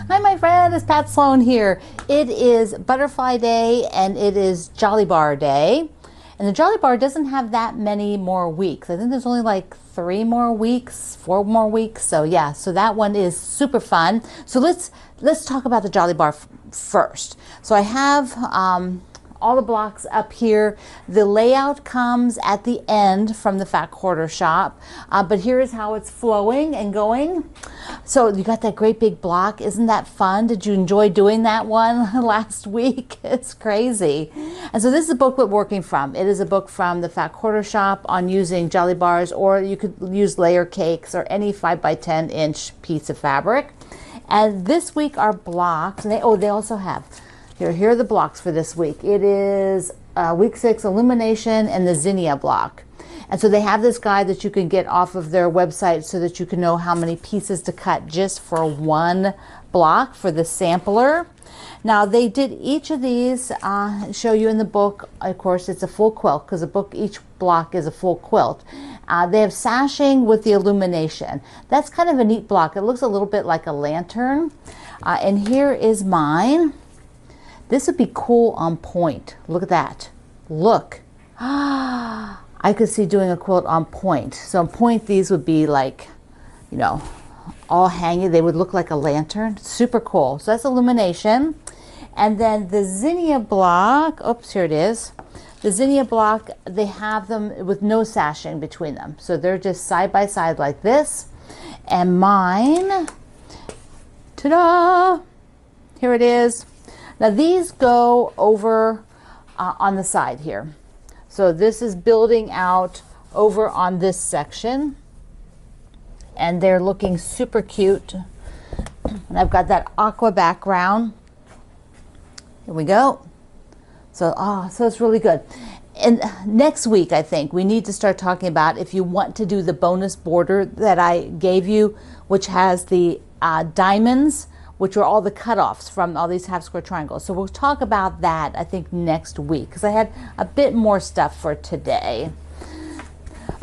Hi, my friend, it's Pat Sloan here. It is Butterfly Day and it is Jolly Bar Day. And the Jolly Bar doesn't have that many more weeks. I think there's only like 3 more weeks, 4 more weeks. So yeah, so that one is super fun. So let's talk about the Jolly Bar first. So I have all the blocks up here. The layout comes at the end from the Fat Quarter Shop, but here is how it's flowing and going. So you got that great big block. Isn't that fun? Did you enjoy doing that one last week? It's crazy. And so this is a booklet working from. It is a book from the Fat Quarter Shop on using Jolly Bars, or you could use layer cakes or any 5 by 10 inch piece of fabric. And this week our blocks, they also have, here are the blocks for this week. It is week 6 Illumination and the Zinnia block. And so they have this guide that you can get off of their website so that you can know how many pieces to cut just for one block for the sampler. Now they did each of these, show you in the book. Of course, it's a full quilt because each block is a full quilt. They have sashing with the illumination. That's kind of a neat block. It looks a little bit like a lantern. And here is mine. This would be cool on point. Look at that. Look. I could see doing a quilt on point. So on point, these would be like, you know, all hanging. They would look like a lantern. Super cool. So that's illumination. And then the Zinnia block, oops, here it is. The Zinnia block, they have them with no sashing between them. So they're just side by side like this. And mine, ta-da, here it is. Now these go over on the side here. So this is building out over on this section. And they're looking super cute. And I've got that aqua background. Here we go. So it's really good. And next week, I think, we need to start talking about if you want to do the bonus border that I gave you, which has the diamonds, which are all the cutoffs from all these half square triangles. So we'll talk about that, I think, next week, because I had a bit more stuff for today.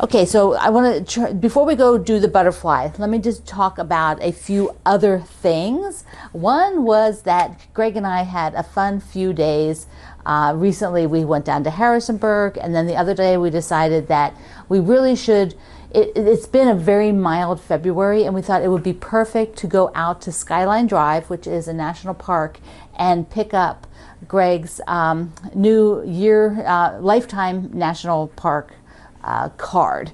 Okay, so I want to, before we go do the butterfly, let me just talk about a few other things. One was that Greg and I had a fun few days. Recently, we went down to Harrisonburg, and then the other day we decided that we really should. It's been a very mild February, and we thought it would be perfect to go out to Skyline Drive, which is a national park, and pick up Greg's New Year Lifetime National Park card.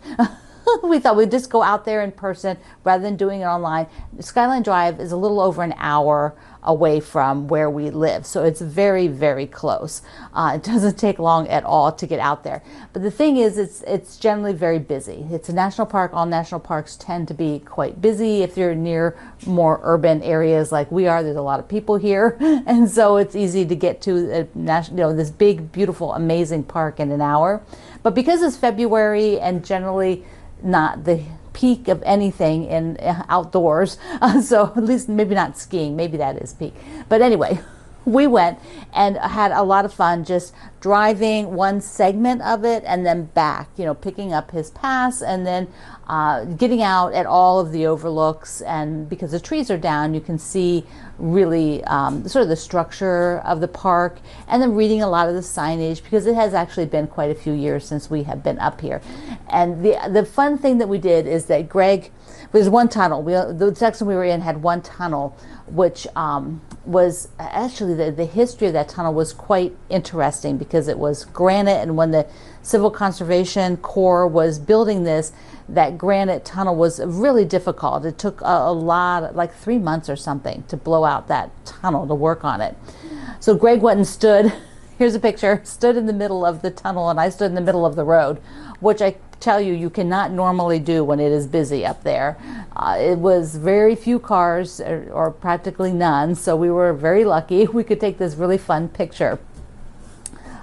We thought we'd just go out there in person rather than doing it online. Skyline Drive is a little over an hour away from where we live, so it's very, very close. It doesn't take long at all to get out there. But the thing is, it's generally very busy. It's a national park. All national parks tend to be quite busy. If you're near more urban areas like we are, there's a lot of people here, and so it's easy to get to this big, beautiful, amazing park in an hour. But because it's February and generally not the peak of anything in outdoors, so at least maybe not skiing, maybe that is peak. But anyway, we went and had a lot of fun just driving one segment of it and then back, picking up his pass and then getting out at all of the overlooks. And because the trees are down, you can see really sort of the structure of the park, and then reading a lot of the signage, because it has actually been quite a few years since we have been up here. And the fun thing that we did is that Greg, there's one tunnel. The section we were in had one tunnel, which was actually the history of that tunnel was quite interesting because it was granite, and when the Civil Conservation Corps was building this, that granite tunnel was really difficult. It took a lot, like 3 months or something, to blow out that tunnel to work on it. So Greg went and stood, here's a picture, stood in the middle of the tunnel, and I stood in the middle of the road, which I tell you, you cannot normally do when it is busy up there. It was very few cars, or practically none, so we were very lucky. We could take this really fun picture.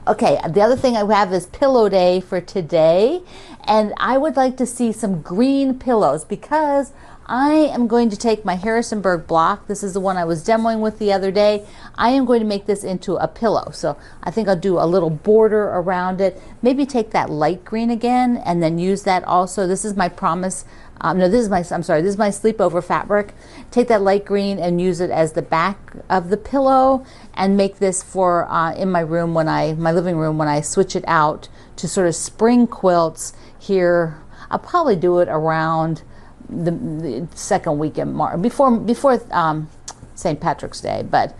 Okay, the other thing I have is pillow day for today, and I would like to see some green pillows because I am going to take my Harrisonburg block. This is the one I was demoing with the other day. I am going to make this into a pillow. So I think I'll do a little border around it. Maybe take that light green again and then use that also. This is my Promise No, this is my, I'm sorry, this is my sleepover fabric. Take that light green and use it as the back of the pillow, and make this for in my room when my living room, when I switch it out to sort of spring quilts here. I'll probably do it around the second week in March, before St. Patrick's Day, but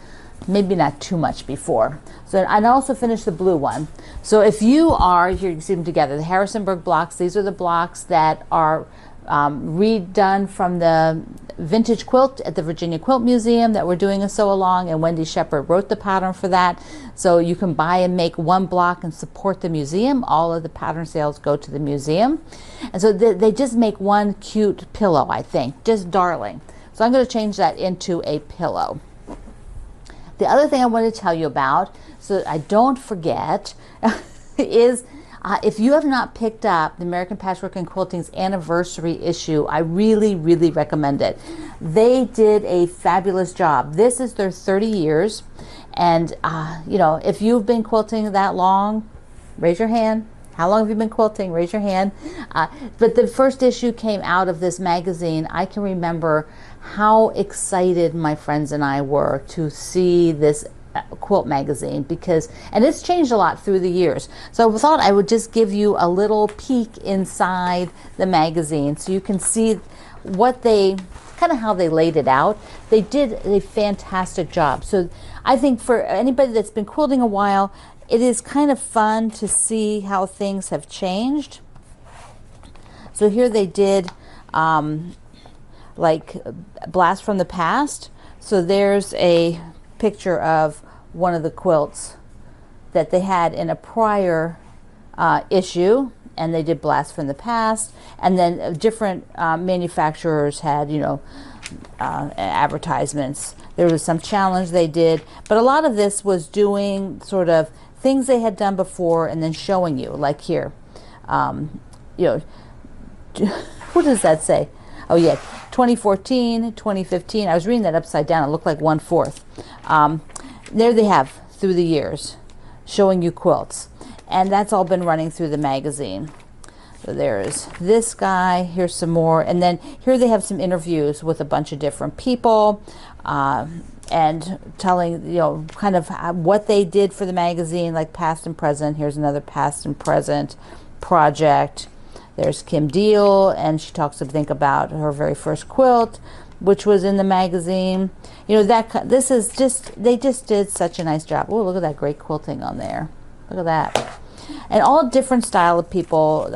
maybe not too much before. So I also finished the blue one. So if you are, here you can see them together, the Harrisonburg blocks, these are the blocks that are redone from the vintage quilt at the Virginia Quilt Museum that we're doing a sew along, and Wendy Shepard wrote the pattern for that. So you can buy and make one block and support the museum. All of the pattern sales go to the museum. And so they just make one cute pillow, I think, just darling. So I'm going to change that into a pillow. The other thing I want to tell you about, so that I don't forget, is if you have not picked up the American Patchwork and Quilting's anniversary issue, I really, really recommend it. They did a fabulous job. This is their 30 years. And, you know, if you've been quilting that long, raise your hand. How long have you been quilting? Raise your hand. But the first issue came out of this magazine. I can remember how excited my friends and I were to see this quilt magazine, because, and it's changed a lot through the years. So I thought I would just give you a little peek inside the magazine so you can see what they, kind of how they laid it out. They did a fantastic job. So I think for anybody that's been quilting a while, it is kind of fun to see how things have changed. So here they did like Blast from the Past. So there's a picture of one of the quilts that they had in a prior issue, and they did Blast from the Past. And then different manufacturers had, you know, advertisements. There was some challenge they did, but a lot of this was doing sort of things they had done before and then showing you, like here, you know, what does that say? Oh yeah, 2014, 2015. I was reading that upside down. It looked like 1/4. There they have through the years, showing you quilts. And that's all been running through the magazine. So there's this guy, here's some more. And then here they have some interviews with a bunch of different people, and telling, you know, kind of what they did for the magazine, like past and present. Here's another past and present project. There's Kim Deal, and she talks, I think, about her very first quilt, which was in the magazine. You know, that this is just, they just did such a nice job. Oh, look at that great quilting on there. Look at that. And all different style of people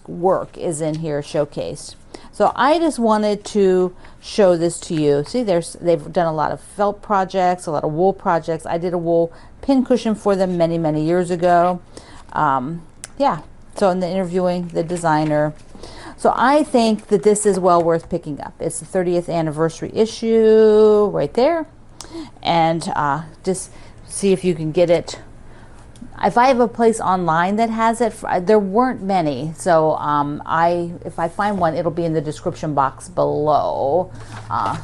work is in here showcased. So I just wanted to show this to you. See, they've done a lot of felt projects, a lot of wool projects. I did a wool pin cushion for them many, many years ago. Yeah. So in the interviewing the designer. So I think that this is well worth picking up. It's the 30th anniversary issue right there. And just see if you can get it. If I have a place online that has it, there weren't many. So if I find one, it'll be in the description box below.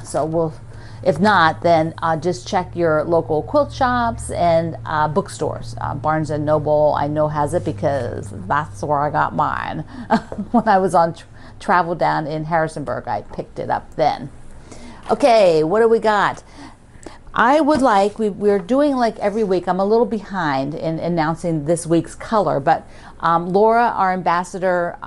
So we'll, if not, then just check your local quilt shops and bookstores. Barnes and Noble, I know, has it because that's where I got mine. When I was on travel down in Harrisonburg, I picked it up then. Okay, what do we got? I would like, we're doing like every week, I'm a little behind in announcing this week's color, but Laura, our ambassador,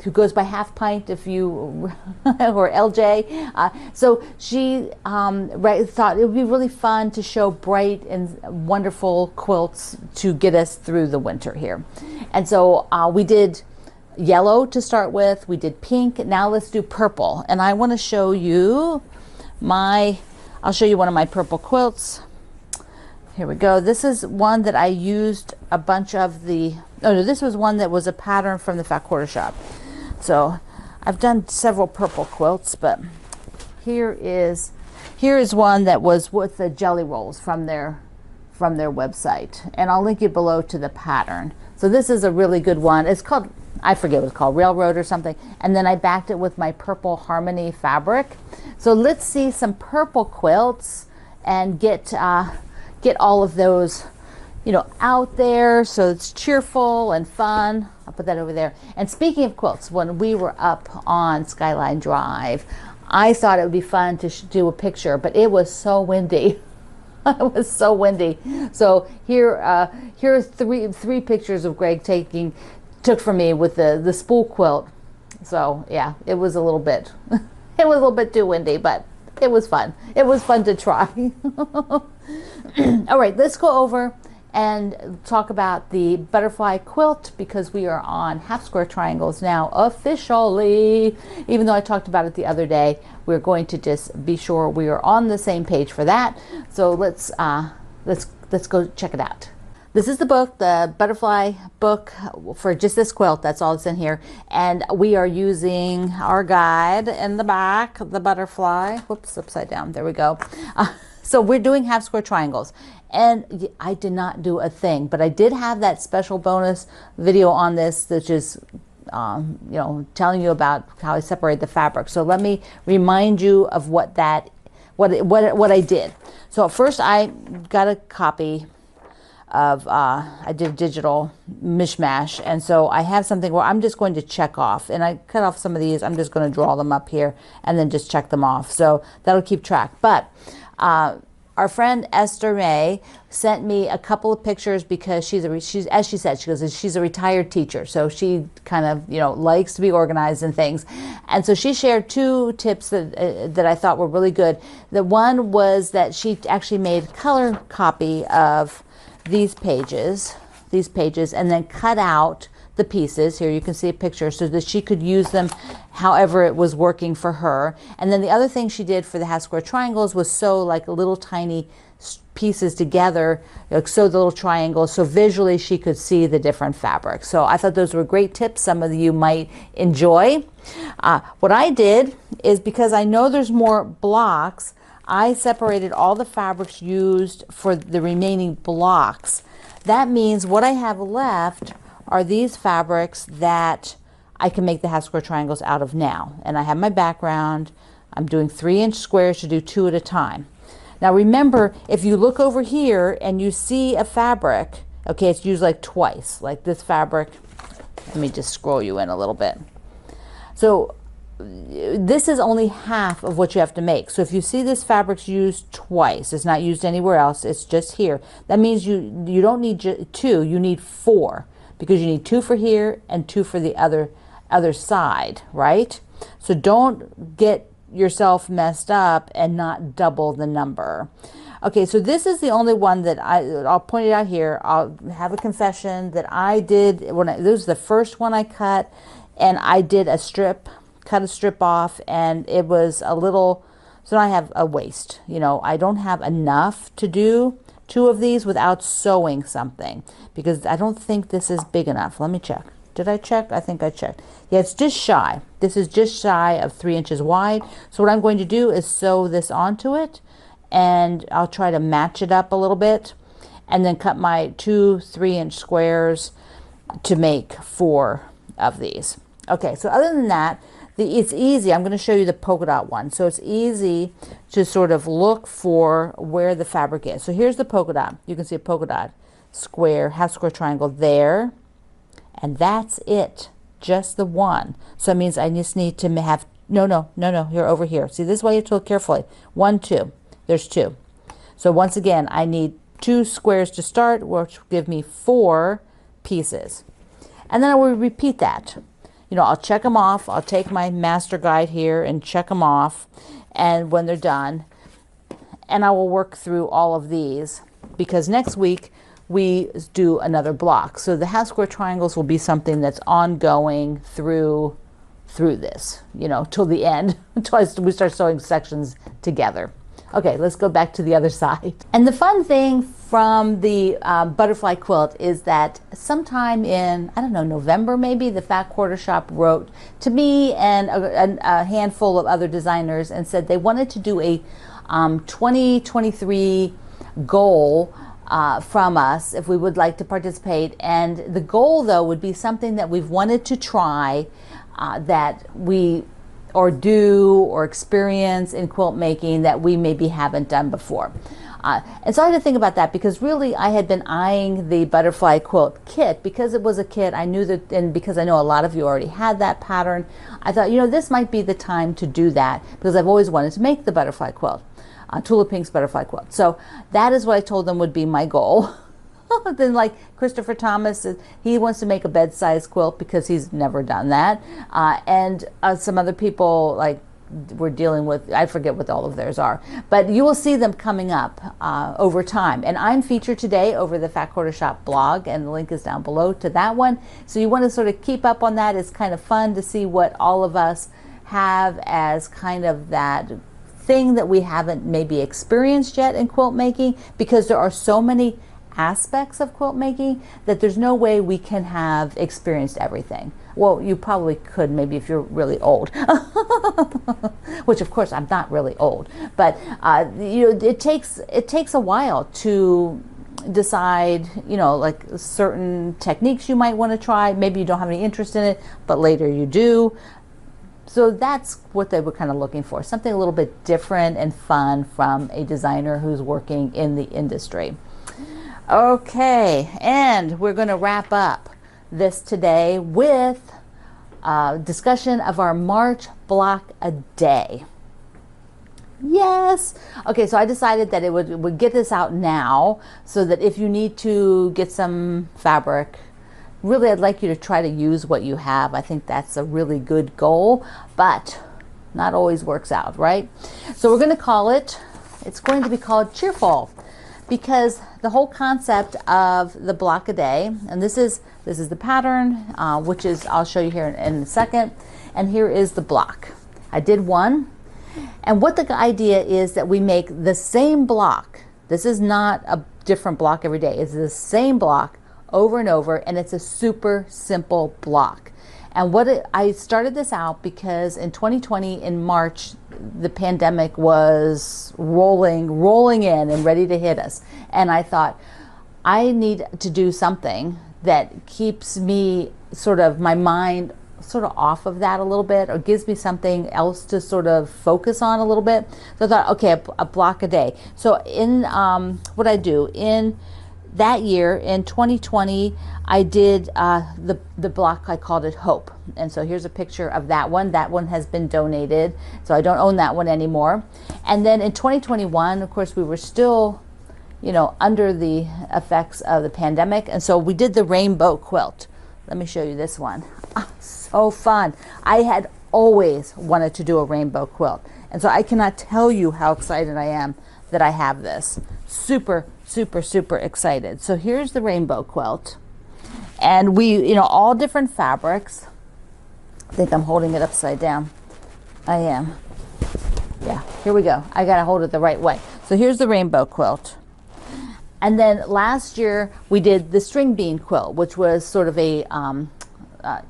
who goes by Half Pint, if you, or LJ, so she thought it would be really fun to show bright and wonderful quilts to get us through the winter here. And so we did yellow to start with, we did pink, now let's do purple. And I want to show you I'll show you one of my purple quilts. Here we go. This is one that I used a bunch of the, oh no, this was one that was a pattern from the Fat Quarter Shop. So I've done several purple quilts, but here is one that was with the jelly rolls from their website. And I'll link you below to the pattern. So this is a really good one. It's called, I forget what it's called, Railroad or something. And then I backed it with my purple Harmony fabric. So let's see some purple quilts and get all of those you know, out there, so it's cheerful and fun. I'll put that over there. And speaking of quilts, when we were up on Skyline Drive, I thought it would be fun to do a picture, but it was so windy. It was so windy. So here are three pictures of Greg took for me with the spool quilt. So yeah, it was a little bit it was a little bit too windy, but it was fun. It was fun to try. All right, let's go over and talk about the butterfly quilt, because we are on half square triangles now officially. Even though I talked about it the other day, we're going to just be sure we are on the same page for that. So let's go check it out. This is the book, the butterfly book for just this quilt. That's all that's in here. And we are using our guide in the back, the butterfly. Whoops, upside down. There we go. So we're doing half square triangles. And I did not do a thing, but I did have that special bonus video on this, which is, you know, telling you about how I separate the fabric. So let me remind you of what I did. So first I got a copy of, I did digital mishmash, and so I have something where I'm just going to check off, and I cut off some of these. I'm just going to draw them up here and then just check them off, so that'll keep track. But our friend Esther May sent me a couple of pictures, because she's as she said, she's a retired teacher, so she kind of, you know, likes to be organized in things. And so she shared two tips that I thought were really good. The one was that she actually made a color copy of these pages, and then cut out the pieces. Here you can see a picture, so that she could use them however it was working for her. And then the other thing she did for the half square triangles was sew like little tiny pieces together, like sew the little triangles, so visually she could see the different fabrics. So I thought those were great tips. Some of you might enjoy. What I did is, because I know there's more blocks, I separated all the fabrics used for the remaining blocks. That means what I have left are these fabrics that I can make the half square triangles out of now. And I have my background. I'm doing 3-inch squares to do 2 at a time. Now remember, if you look over here and you see a fabric, okay, it's used like twice, like this fabric. Let me just scroll you in a little bit. So this is only half of what you have to make. So if you see this fabric's used twice, it's not used anywhere else, it's just here. That means you don't need 2, you need 4, because you need 2 for here and 2 for the other side, right? So don't get yourself messed up and not double the number. Okay, so this is the only one that I'll point it out here. I'll have a confession that I did this was the first one I cut, and I did cut a strip off, and it was a little, so I have a waist. You know, I don't have enough to do 2 of these without sewing something, because I don't think this is big enough. Let me check. Did I check? I think I checked. Yeah, it's just shy. This is just shy of 3 inches wide. So what I'm going to do is sew this onto it, and I'll try to match it up a little bit, and then cut my 2 3-inch squares to make 4 of these. Okay, so other than that, it's easy. I'm going to show you the polka dot one. So it's easy to sort of look for where the fabric is. So here's the polka dot. You can see a polka dot square, half square triangle there. And that's it. Just the one. So it means I just need to have, no, here, over here. See, this is why you have to look carefully. 1, 2. There's 2. So once again, I need 2 squares to start, which will give me 4 pieces. And then I will repeat that. You know, I'll check them off. I'll take my master guide here and check them off, and when they're done, and I will work through all of these, because next week we do another block. So the half square triangles will be something that's ongoing through this, you know, till the end, until we start sewing sections together. Okay, let's go back to the other side. And the fun thing from the butterfly quilt is that sometime in, I don't know, November maybe, the Fat Quarter Shop wrote to me and a handful of other designers and said they wanted to do a 2023 goal from us if we would like to participate. And the goal, though, would be something that we've wanted to try, that we or do or experience in quilt making that we maybe haven't done before. And so I had to think about that, because really I had been eyeing the butterfly quilt kit because it was a kit. I knew that, and because I know a lot of you already had that pattern, I thought, you know, this might be the time to do that, because I've always wanted to make the butterfly quilt, Tula Pink's butterfly quilt. So that is what I told them would be my goal. Then like Christopher Thomas, he wants to make a bed-sized quilt because he's never done that. And some other people, like, we're dealing with, I forget what all of theirs are, but you will see them coming up over time. And I'm featured today over the Fat Quarter Shop blog, and the link is down below to that one. So you want to sort of keep up on that. It's kind of fun to see what all of us have as kind of that thing that we haven't maybe experienced yet in quilt making, because there are so many aspects of quilt making that there's no way we can have experienced everything. Well, you probably could, maybe if you're really old, which of course I'm not really old, but you know, it takes a while to decide, you know, like certain techniques you might want to try. Maybe you don't have any interest in it, but later you do. So that's what they were kind of looking for, something a little bit different and fun from a designer who's working in the industry. Okay, and we're going to wrap up this today with a discussion of our March block a day. Yes. Okay, so I decided that it would get this out now, so that if you need to get some fabric, really I'd like you to try to use what you have. I think that's a really good goal, but not always works out, right? So we're going to call it, it's going to be called Cheerful, because the whole concept of the block a day, and this is the pattern, which is, I'll show you here in a second, and here is the block. I did one, and what the idea is that we make the same block. This is not a different block every day. It's the same block over and over, and it's a super simple block. And I started this out because in 2020, in March, the pandemic was rolling in and ready to hit us. And I thought, I need to do something that keeps me sort of, my mind sort of off of that a little bit, or gives me something else to sort of focus on a little bit. So I thought, okay, a block a day. So in what I do in that year, in 2020, I did the block, I called it Hope. And so here's a picture of that one. That one has been donated, so I don't own that one anymore. And then in 2021, of course, we were still, you know, under the effects of the pandemic. And so we did the rainbow quilt. Let me show you this one. So fun. I had always wanted to do a rainbow quilt. And so I cannot tell you how excited I am that I have this. Super excited. So here's the rainbow quilt, and we, you know, all different fabrics. I think I'm holding it upside down. I am. Yeah, here we go. I gotta hold it the right way. So here's the rainbow quilt. And then last year we did the string bean quilt, which was sort of a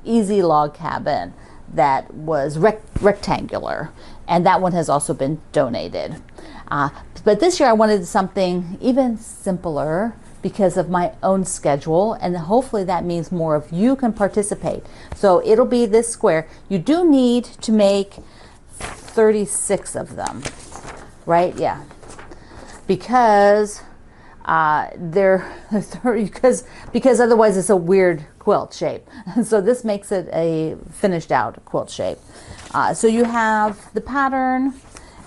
easy log cabin that was rectangular, and that one has also been donated. But this year I wanted something even simpler because of my own schedule, and hopefully that means more of you can participate. So it'll be this square. You do need to make 36 of them, right? Yeah, because because otherwise it's a weird quilt shape. So this makes it a finished out quilt shape. So you have the pattern,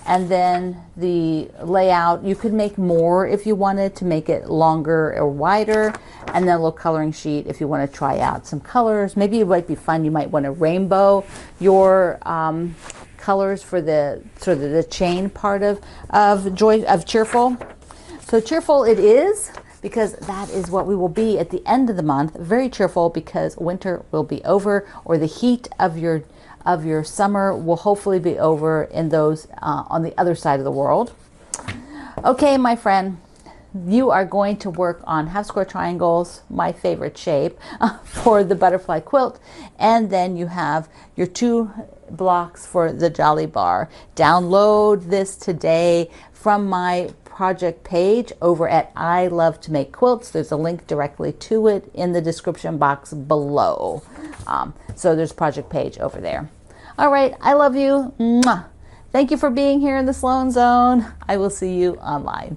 and then the layout. You could make more if you wanted to make it longer or wider, and then a little coloring sheet if you want to try out some colors. Maybe it might be fun. You might want to rainbow your colors for the sort of the chain part of Cheerful. So cheerful it is, because that is what we will be at the end of the month. Very cheerful, because winter will be over, or the heat of your summer will hopefully be over in those on the other side of the world. Okay, my friend, you are going to work on half square triangles, my favorite shape, for the butterfly quilt, and then you have your 2 blocks for the Jolly Bar. Download this today from my project page over at I Love to Make Quilts. There's a link directly to it in the description box below. So there's project page over there. All right, I love you. Mwah. Thank you for being here in the Sloan Zone. I will see you online.